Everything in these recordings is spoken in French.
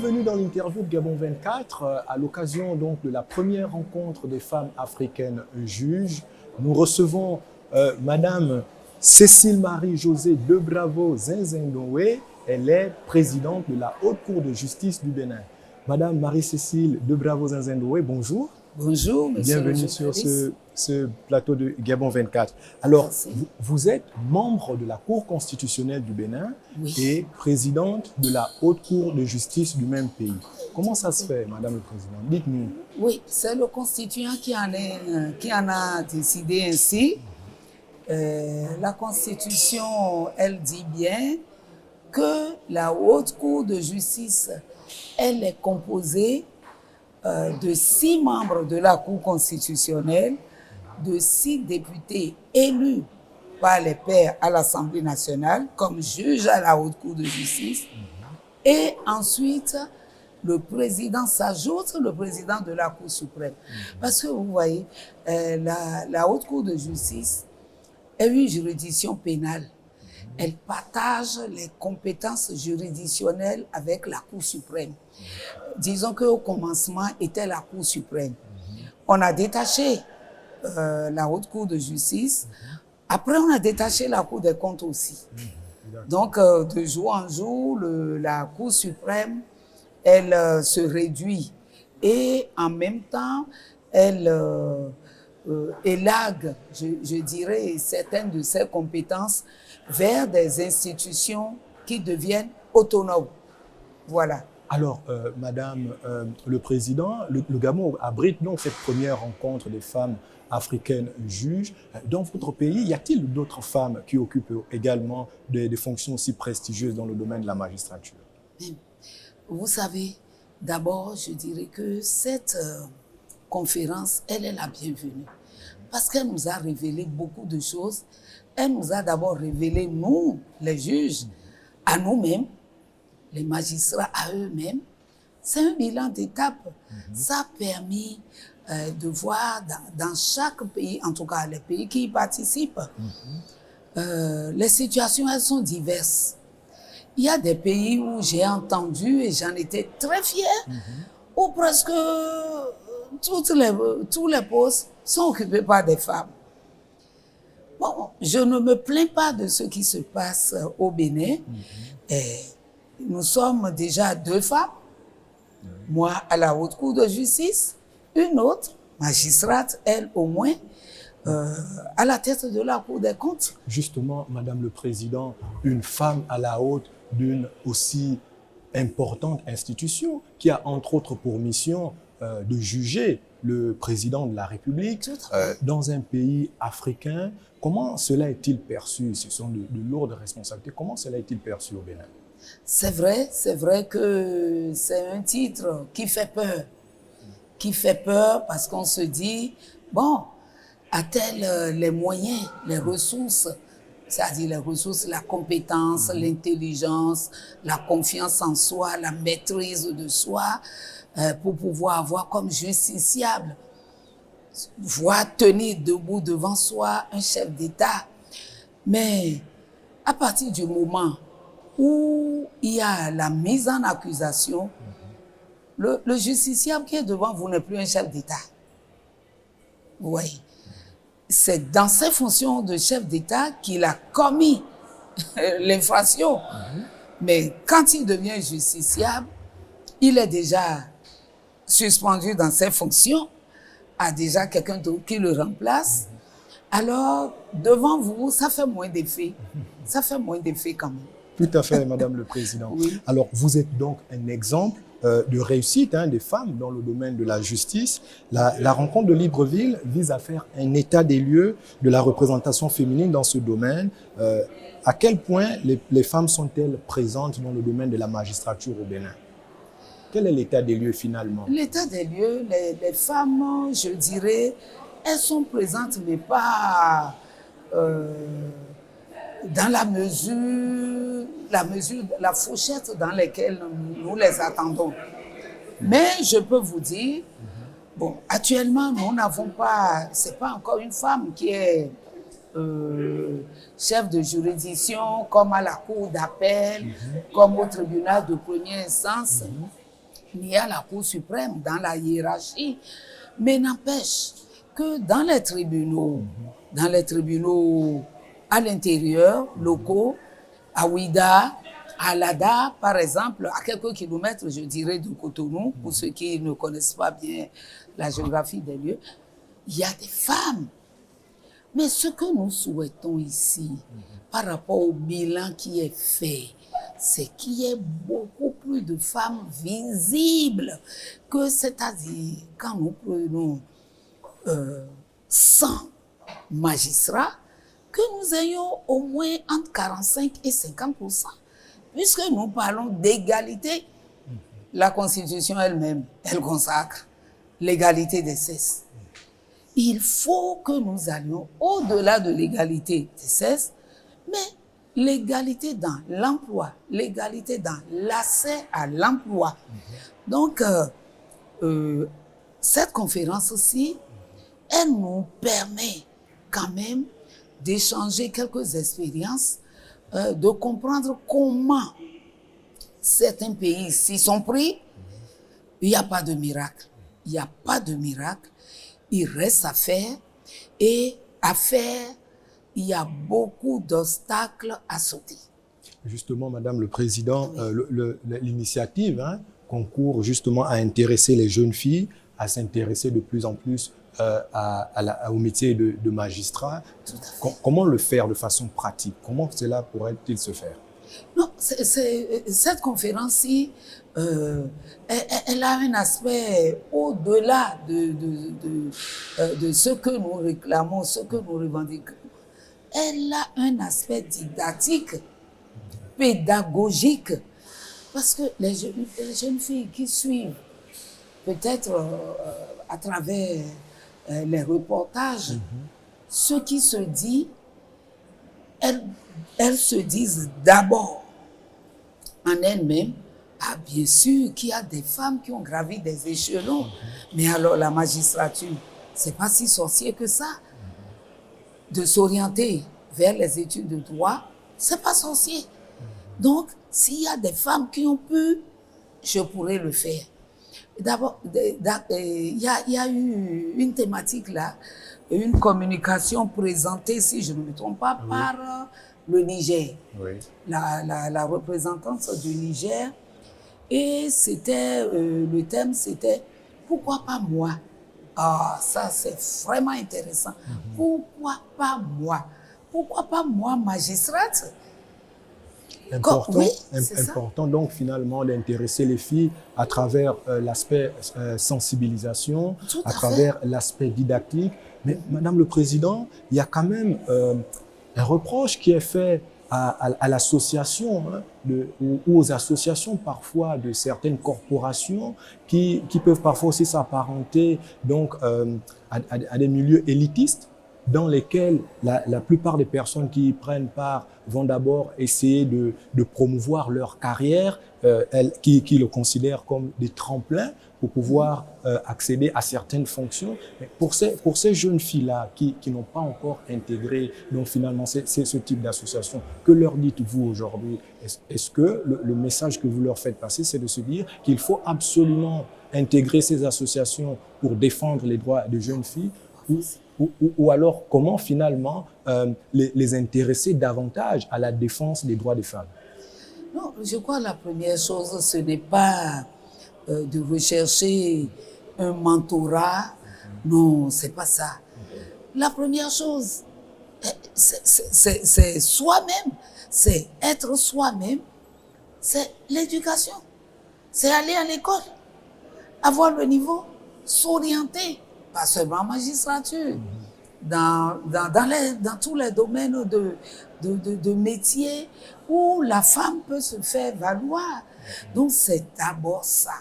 Bienvenue dans l'interview de Gabon 24 à l'occasion donc de la première rencontre des femmes africaines juges. Nous recevons Madame Cécile Marie-Josée Debravo Zinzendoué. Elle est présidente de la Haute Cour de justice du Bénin. Madame Marie-Cécile Debravo Zinzendoué, bonjour. Bonjour, monsieur. Bienvenue sur ce plateau de Gabon 24. Alors, vous êtes membre de la Cour constitutionnelle du Bénin et présidente de la Haute Cour de justice du même pays. Comment ça se fait, Madame le Président? Dites-nous. Oui, c'est le constituant qui en a décidé ainsi. La Constitution, elle dit bien que la Haute Cour de justice, elle est composée de 6 membres de la Cour constitutionnelle, de 6 députés élus par les pairs à l'Assemblée nationale comme juges à la Haute Cour de justice. Et ensuite, le président s'ajoute, le président de la Cour suprême. Parce que vous voyez, la Haute Cour de justice est une juridiction pénale. Elle partage les compétences juridictionnelles avec la Cour suprême. Disons qu'au commencement était la Cour suprême. On a détaché la Haute Cour de justice. Après, on a détaché la Cour des comptes aussi. Donc, de jour en jour, la Cour suprême, elle se réduit. Et en même temps, elle élague, je dirais, certaines de ses compétences vers des institutions qui deviennent autonomes. Voilà. Alors, Madame le Président, le Gabon abrite donc cette première rencontre des femmes africaines juges. Dans votre pays, y a-t-il d'autres femmes qui occupent également des fonctions aussi prestigieuses dans le domaine de la magistrature? Vous savez, d'abord, je dirais que cette conférence, elle est la bienvenue. Parce qu'elle nous a révélé beaucoup de choses. Elle nous a d'abord révélé, nous, les juges, à nous-mêmes, les magistrats à eux-mêmes. C'est un bilan d'étape. Ça a permis de voir dans chaque pays, en tout cas les pays qui y participent, les situations, elles sont diverses. Il y a des pays où j'ai entendu, et j'en étais très fière, où presque tous les postes sont occupés par des femmes. Bon, je ne me plains pas de ce qui se passe au Bénin. Nous sommes déjà 2 femmes, moi à la Haute Cour de justice, une autre magistrate, elle au moins, à la tête de la Cour des comptes. Justement, Madame le Président, une femme à la haute d'une aussi importante institution qui a entre autres pour mission de juger le président de la République dans un pays africain. Comment cela est-il perçu? Ce sont de lourdes responsabilités. Comment cela est-il perçu au Bénin? C'est vrai que c'est un titre qui fait peur. Qui fait peur parce qu'on se dit, bon, a-t-elle les moyens, les ressources, c'est-à-dire les ressources, la compétence, l'intelligence, la confiance en soi, la maîtrise de soi, pour pouvoir avoir comme justiciable, voire tenir debout devant soi un chef d'État. Mais à partir du moment où il y a la mise en accusation, le justiciable qui est devant vous n'est plus un chef d'État. Oui. C'est dans ses fonctions de chef d'État qu'il a commis l'infraction. Mais quand il devient justiciable, il est déjà suspendu dans ses fonctions, a déjà quelqu'un d'autre qui le remplace. Alors, devant vous, ça fait moins d'effet. Ça fait moins d'effet quand même. Tout à fait, Madame le Président. Oui. Alors, vous êtes donc un exemple de réussite des femmes dans le domaine de la justice. La rencontre de Libreville vise à faire un état des lieux de la représentation féminine dans ce domaine. À quel point les femmes sont-elles présentes dans le domaine de la magistrature au Bénin? Quel est l'état des lieux finalement? L'état des lieux, les femmes, je dirais, elles sont présentes, mais pas dans la fourchette dans laquelle nous les attendons. Mais je peux vous dire, bon, actuellement, nous n'avons pas, c'est pas encore une femme qui est chef de juridiction, comme à la cour d'appel, comme au tribunal de première instance. ni à la Cour suprême, dans la hiérarchie. Mais n'empêche que dans les tribunaux à l'intérieur, locaux, à Ouida, à Lada, par exemple, à quelques kilomètres, je dirais, de Cotonou, pour ceux qui ne connaissent pas bien la géographie des lieux, il y a des femmes. Mais ce que nous souhaitons ici, par rapport au bilan qui est fait, c'est qu'il y ait beaucoup plus de femmes visibles que, c'est-à-dire, quand nous prenons 100 magistrats, que nous ayons au moins entre 45 et 50%. Puisque nous parlons d'égalité, la Constitution elle-même, elle consacre l'égalité des sexes. Il faut que nous allions au-delà de l'égalité des sexes, mais l'égalité dans l'emploi, l'égalité dans l'accès à l'emploi. Donc, cette conférence aussi, elle nous permet quand même d'échanger quelques expériences, de comprendre comment certains pays s'y sont pris. Il n'y a pas de miracle. Il n'y a pas de miracle. Il reste à faire. Et à faire, il y a beaucoup d'obstacles à sauter. Justement, Madame le Président, l'initiative concourt justement à intéresser les jeunes filles, à s'intéresser de plus en plus au métier de magistrat. Comment le faire de façon pratique? Comment cela pourrait-il se faire? Non, cette conférence-ci, elle a un aspect au-delà de ce que nous réclamons, ce que nous revendiquons. Elle a un aspect didactique, pédagogique, parce que les jeunes filles qui suivent, peut-être à travers les reportages, ce qui se dit, elles se disent d'abord en elles-mêmes, bien sûr qu'il y a des femmes qui ont gravi des échelons, mais alors la magistrature, c'est pas si sorcier que ça. De s'orienter vers les études de droit, c'est pas sorcier. Donc, s'il y a des femmes qui ont pu, je pourrais le faire. D'abord, il y a eu une thématique là, une communication présentée, si je ne me trompe pas, par le Niger, la représentante du Niger. Et c'était, le thème, c'était « Pourquoi pas moi ?» Ah, ça, c'est vraiment intéressant. Pourquoi pas moi? Pourquoi pas moi, magistrate? Important donc finalement d'intéresser les filles à travers l'aspect sensibilisation, à travers l'aspect didactique. Mais Madame le Président, il y a quand même un reproche qui est fait à l'association ou aux associations parfois de certaines corporations qui peuvent parfois aussi s'apparenter donc à des milieux élitistes dans lesquels la plupart des personnes qui y prennent part vont d'abord essayer de promouvoir leur carrière, qui le considèrent comme des tremplins pour pouvoir accéder à certaines fonctions. Mais pour ces jeunes filles-là qui n'ont pas encore intégré donc finalement ce type d'association, que leur dites-vous aujourd'hui? Est-ce que le message que vous leur faites passer, c'est de se dire qu'il faut absolument intégrer ces associations pour défendre les droits des jeunes filles, ou alors comment finalement les intéresser davantage à la défense des droits des femmes? Non, je crois que la première chose, ce n'est pas de rechercher un mentorat. Non, c'est pas ça. La première chose, c'est soi-même, c'est être soi-même, c'est l'éducation, c'est aller à l'école, avoir le niveau, s'orienter, pas seulement en magistrature, dans tous les domaines de métiers où la femme peut se faire valoir. Donc c'est d'abord ça.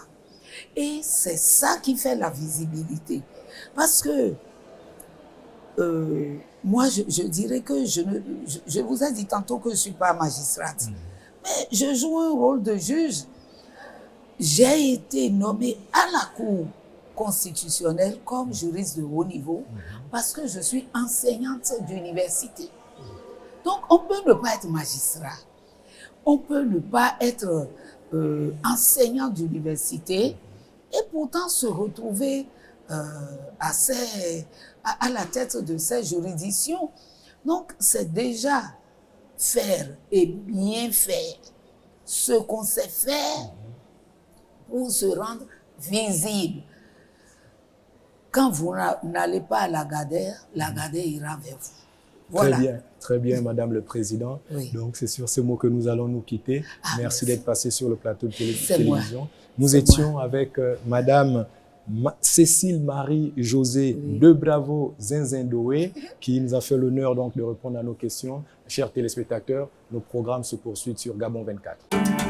Et c'est ça qui fait la visibilité. Parce que moi, je dirais que je vous ai dit tantôt que je ne suis pas magistrate, mais je joue un rôle de juge. J'ai été nommée à la Cour constitutionnelle comme juriste de haut niveau parce que je suis enseignante d'université. Donc, on peut ne pas être magistrat, on peut ne pas être enseignant d'université et pourtant se retrouver à la tête de ces juridictions. Donc, c'est déjà faire et bien faire ce qu'on sait faire pour se rendre visible. Quand vous n'allez pas à l'Agadère ira vers vous. Voilà. Très bien, Madame le Président. Oui. Donc, c'est sur ce mot que nous allons nous quitter. Merci d'être passé sur le plateau de télévision. Nous C'est étions moi. avec Madame Cécile Marie-Josée de Bravo Zinzindoé, qui nous a fait l'honneur donc de répondre à nos questions. Chers téléspectateurs, nos programmes se poursuivent sur Gabon 24.